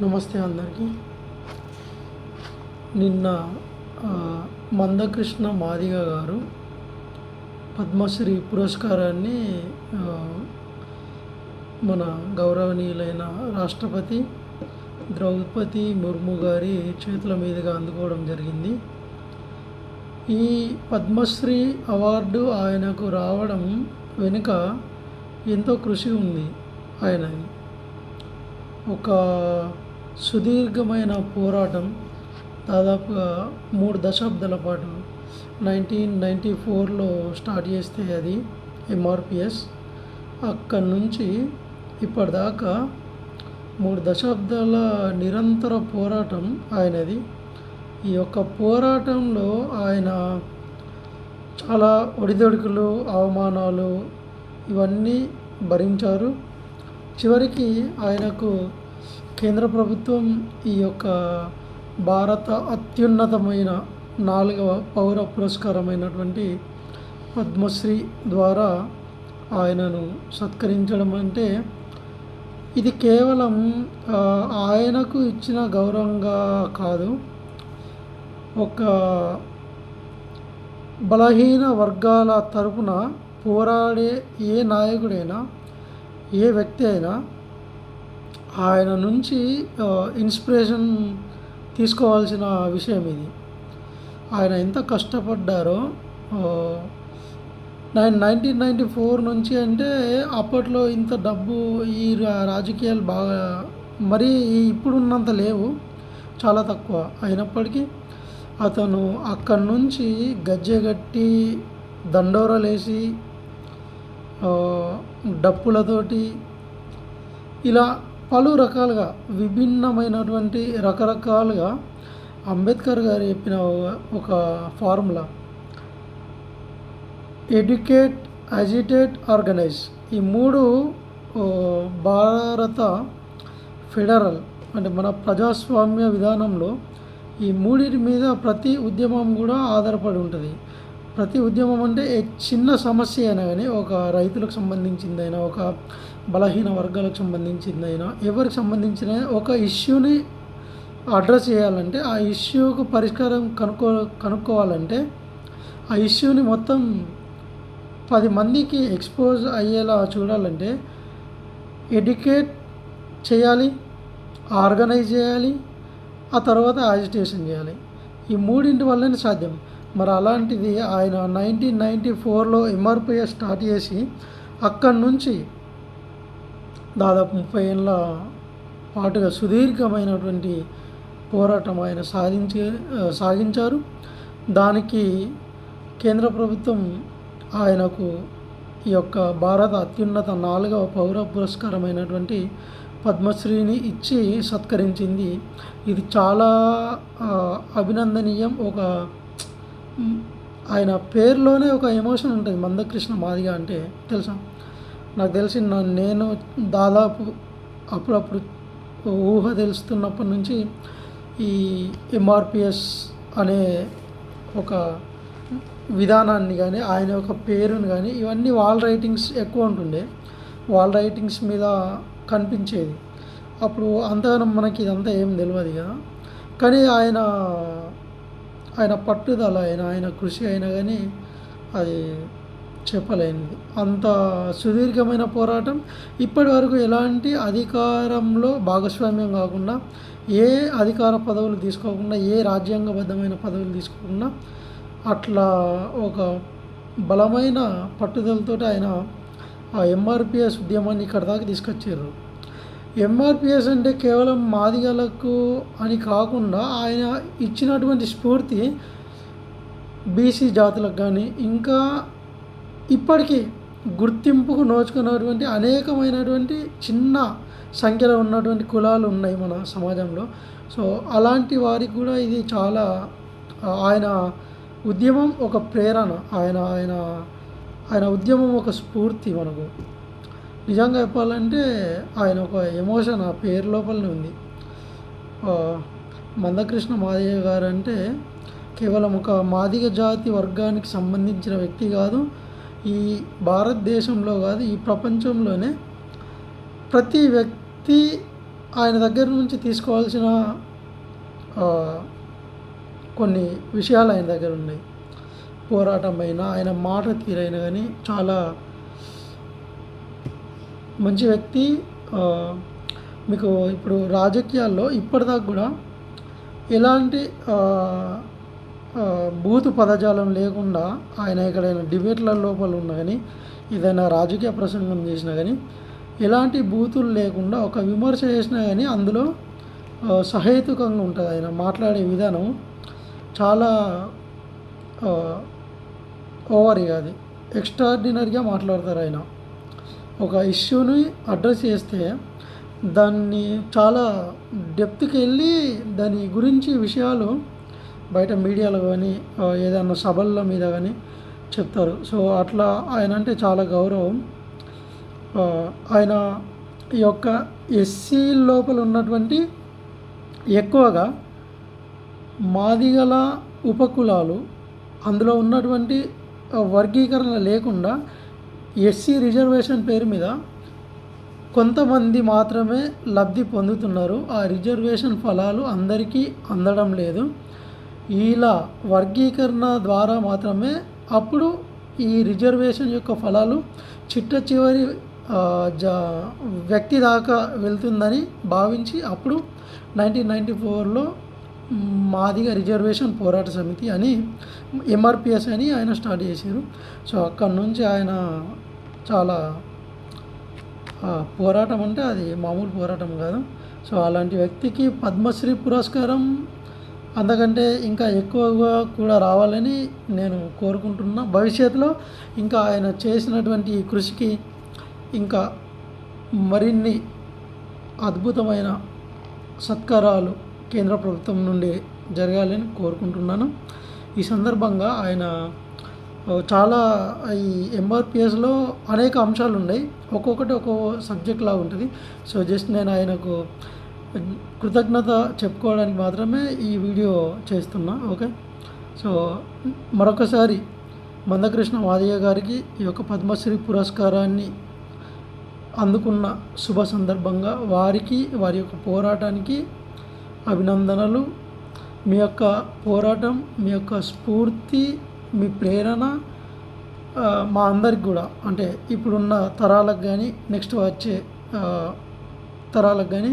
నమస్తే అందరికీ. నిన్న మందకృష్ణ మాదిగ గారు పద్మశ్రీ పురస్కారాన్ని మన గౌరవనీయులైన రాష్ట్రపతి ద్రౌపది ముర్ము గారి చేతుల మీదుగా అందుకోవడం జరిగింది. ఈ పద్మశ్రీ అవార్డు ఆయనకు రావడం వెనుక ఎంతో కృషి ఉంది. ఆయనది ఒక సుదీర్ఘమైన పోరాటం, దాదాపుగా 3 దశాబ్దాల పాటు 1994లో స్టార్ట్ చేస్తే అది ఎంఆర్పిఎస్, అక్కడి నుంచి ఇప్పటిదాకా 3 దశాబ్దాల నిరంతర పోరాటం ఆయనది. ఈ యొక్క పోరాటంలో ఆయన చాలా ఒడిదొడుకులు, అవమానాలు ఇవన్నీ భరించారు. చివరికి ఆయనకు కేంద్ర ప్రభుత్వం ఈ యొక్క భారత అత్యున్నతమైన 4వ పౌర పురస్కారమైనటువంటి పద్మశ్రీ ద్వారా ఆయనను సత్కరించడం అంటే ఇది కేవలం ఆయనకు ఇచ్చిన గౌరవంగా కాదు, ఒక బలహీన వర్గాల తరపున పోరాడే ఏ నాయకుడైనా, ఏ వ్యక్తి అయినా ఆయన నుంచి ఇన్స్పిరేషన్ తీసుకోవాల్సిన విషయం ఇది. ఆయన ఎంత కష్టపడ్డారో 1994 నుంచి, అంటే అప్పట్లో ఇంత డబ్బు, ఈ రాజకీయాలు బాగా మరీ ఇప్పుడున్నంత లేవు, చాలా తక్కువ. అయినప్పటికీ అతను అక్కడి నుంచి గజ్జెగట్టి దండోరలేసి డప్పులతోటి ఇలా పలు రకాలుగా విభిన్నమైనటువంటి రకరకాలుగా అంబేద్కర్ గారు చెప్పిన ఒక ఫార్ములా, ఎడ్యుకేట్, అజిటేట్, ఆర్గనైజ్, ఈ 3 భారత ఫెడరల్ అంటే మన ప్రజాస్వామ్య విధానంలో ఈ 3 మీద ప్రతి ఉద్యమం కూడా ఆధారపడి ఉంటుంది. ప్రతి ఉద్యమం అంటే చిన్న సమస్య అయినా కానీ, ఒక రైతులకు సంబంధించిందైనా, ఒక బలహీన వర్గాలకు సంబంధించిందైనా, ఎవరికి సంబంధించిన ఒక ఇష్యూని అడ్రస్ చేయాలంటే, ఆ ఇష్యూకు పరిష్కారం కనుక్కోవాలంటే, ఆ ఇష్యూని మొత్తం 10 మందికి ఎక్స్పోజ్ అయ్యేలా చూడాలంటే ఎడ్యుకేట్ చేయాలి, ఆర్గనైజ్ చేయాలి, ఆ తర్వాత యాజిటేషన్ చేయాలి. ఈ 3 వల్లనే సాధ్యం. మరి అలాంటిది ఆయన 1994లో ఎంఆర్పిఎస్ స్టార్ట్ చేసి అక్కడి నుంచి దాదాపు 30 ఏళ్ళ పాటుగా సుదీర్ఘమైనటువంటి పోరాటం ఆయన సాగించారు. దానికి కేంద్ర ప్రభుత్వం ఆయనకు ఈ యొక్క భారత అత్యున్నత 4వ పౌర పురస్కారమైనటువంటి పద్మశ్రీని ఇచ్చి సత్కరించింది. ఇది చాలా అభినందనీయం. ఒక ఆయన పేరులోనే ఒక ఎమోషన్ ఉంటుంది. మందకృష్ణ మాదిగ అంటే తెలుసా? నాకు తెలిసి నేను దాదాపు అప్పుడప్పుడు ఊహ తెలుస్తున్నప్పటి నుంచి ఈ ఎంఆర్పిఎస్ అనే ఒక విధానాన్ని కానీ, ఆయన యొక్క పేరుని కానీ, ఇవన్నీ వాల్ రైటింగ్స్ ఎక్కువ ఉంటుండే, వాల్ రైటింగ్స్ మీద కనిపించేది. అప్పుడు అంతగానం మనకి ఇదంతా ఏం తెలియదు కదా. కానీ ఆయన పట్టుదల, ఆయన కృషి అయినా కానీ అది చెప్పలేనిది. అంత సుదీర్ఘమైన పోరాటం. ఇప్పటి వరకు ఎలాంటి అధికారంలో భాగస్వామ్యం కాకుండా, ఏ అధికార పదవులు తీసుకోకుండా, ఏ రాజ్యాంగబద్ధమైన పదవులు తీసుకోకుండా, అట్లా ఒక బలమైన పట్టుదలతో ఆయన ఆ ఎంఆర్పిఎస్ ఉద్యమాన్ని ఇక్కడ దాకా తీసుకొచ్చారు. ఎంఆర్పిఎస్ అంటే కేవలం మాదిగలకు అని కాకుండా, ఆయన ఇచ్చినటువంటి స్ఫూర్తి బీసీ జాతులకు కానీ, ఇంకా ఇప్పటికీ గుర్తింపుకు నోచుకున్నటువంటి అనేకమైనటువంటి చిన్న సంఖ్యలో ఉన్నటువంటి కులాలు ఉన్నాయి మన సమాజంలో. సో అలాంటి వారికి కూడా ఇది చాలా, ఆయన ఉద్యమం ఒక ప్రేరణ, ఆయన ఉద్యమం ఒక స్ఫూర్తి మనకు. నిజంగా చెప్పాలంటే ఆయన ఒక ఎమోషన్ ఆ పేరు లోపలనే ఉంది. మందకృష్ణ మాదిగ గారు అంటే కేవలం ఒక మాదిగ జాతి వర్గానికి సంబంధించిన వ్యక్తి కాదు, ఈ భారతదేశంలో కాదు, ఈ ప్రపంచంలోనే ప్రతి వ్యక్తి ఆయన దగ్గర నుంచి తీసుకోవాల్సిన కొన్ని విషయాలు ఆయన దగ్గర ఉన్నాయి. పోరాటం అయినా, ఆయన మాట తీరైనా కానీ చాలా మంచి వ్యక్తి. మీకు ఇప్పుడు రాజకీయాల్లో ఇప్పటిదాకా కూడా ఎలాంటి బూతు పదజాలం లేకుండా ఆయన ఎక్కడైనా డిబేట్ల లోపల ఉన్నా కానీ, ఏదైనా రాజకీయ ప్రసంగం చేసినా కానీ ఎలాంటి బూతులు లేకుండా ఒక విమర్శ చేసినా కానీ అందులో సహేతుకంగా ఉంటుంది. ఆయన మాట్లాడే విధానం చాలా ఓవర్గా, అది ఎక్స్ట్రాడినరీగా మాట్లాడతారు. ఆయన ఒక ఇష్యూని అడ్రస్ చేస్తే దాన్ని చాలా డెప్త్కి వెళ్ళి దాని గురించి విషయాలు బయట మీడియాలో కానీ ఏదైనా సభల మీద కానీ చెప్తారు. సో అట్లా ఆయన అంటే చాలా గౌరవం. ఆయన ఈ యొక్క ఎస్సీ లోపల ఉన్నటువంటి ఎక్కువగా మాదిగల ఉపకులాలు, అందులో ఉన్నటువంటి వర్గీకరణ లేకుండా ఎస్సీ రిజర్వేషన్ పేరు మీద కొంతమంది మాత్రమే లబ్ధి పొందుతున్నారు. ఆ రిజర్వేషన్ ఫలాలు అందరికీ అందడం లేదు. ఇలా వర్గీకరణ ద్వారా మాత్రమే అప్పుడు ఈ రిజర్వేషన్ యొక్క ఫలాలు చిట్ట చివరి వ్యక్తి దాకా వెళ్తుందని భావించి అప్పుడు 1994లో మాదిగ రిజర్వేషన్ పోరాట సమితి అని ఎంఆర్పిఎస్ అని ఆయన స్టార్ట్ చేశారు. సో అక్కడి నుంచి ఆయన చాలా పోరాటం అంటే అది మామూలు పోరాటం కాదు. సో అలాంటి వ్యక్తికి పద్మశ్రీ పురస్కారం అంతకంటే ఇంకా ఎక్కువగా కూడా రావాలని నేను కోరుకుంటున్నా. భవిష్యత్తులో ఇంకా ఆయన చేసినటువంటి కృషికి ఇంకా మరిన్ని అద్భుతమైన సత్కారాలు కేంద్ర ప్రభుత్వం నుండి జరగాలని కోరుకుంటున్నాను. ఈ సందర్భంగా ఆయన చాలా ఈ ఎంఆర్పిఎస్లో అనేక అంశాలు ఉన్నాయి, ఒక్కొక్కటి ఒక్కో సబ్జెక్ట్ లాగా ఉంటుంది. సో జస్ట్ నేను ఆయనకు కృతజ్ఞత చెప్పుకోవడానికి మాత్రమే ఈ వీడియో చేస్తున్నా. ఓకే, సో మరొకసారి మందకృష్ణ మాదిగ గారికి ఈ యొక్క పద్మశ్రీ పురస్కారాన్ని అందుకున్న శుభ సందర్భంగా వారికి, వారి యొక్క పోరాటానికి అభినందనలు. మీ యొక్క పోరాటం, మీ యొక్క స్ఫూర్తి, మీ ప్రేరణ మా అందరికి కూడా, అంటే ఇప్పుడున్న తరాలకు కానీ నెక్స్ట్ వచ్చే తరాలకు కానీ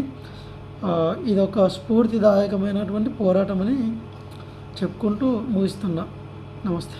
ఇదొక స్ఫూర్తిదాయకమైనటువంటి పోరాటం అని చెప్పుకుంటూ ముగిస్తున్నా. నమస్తే.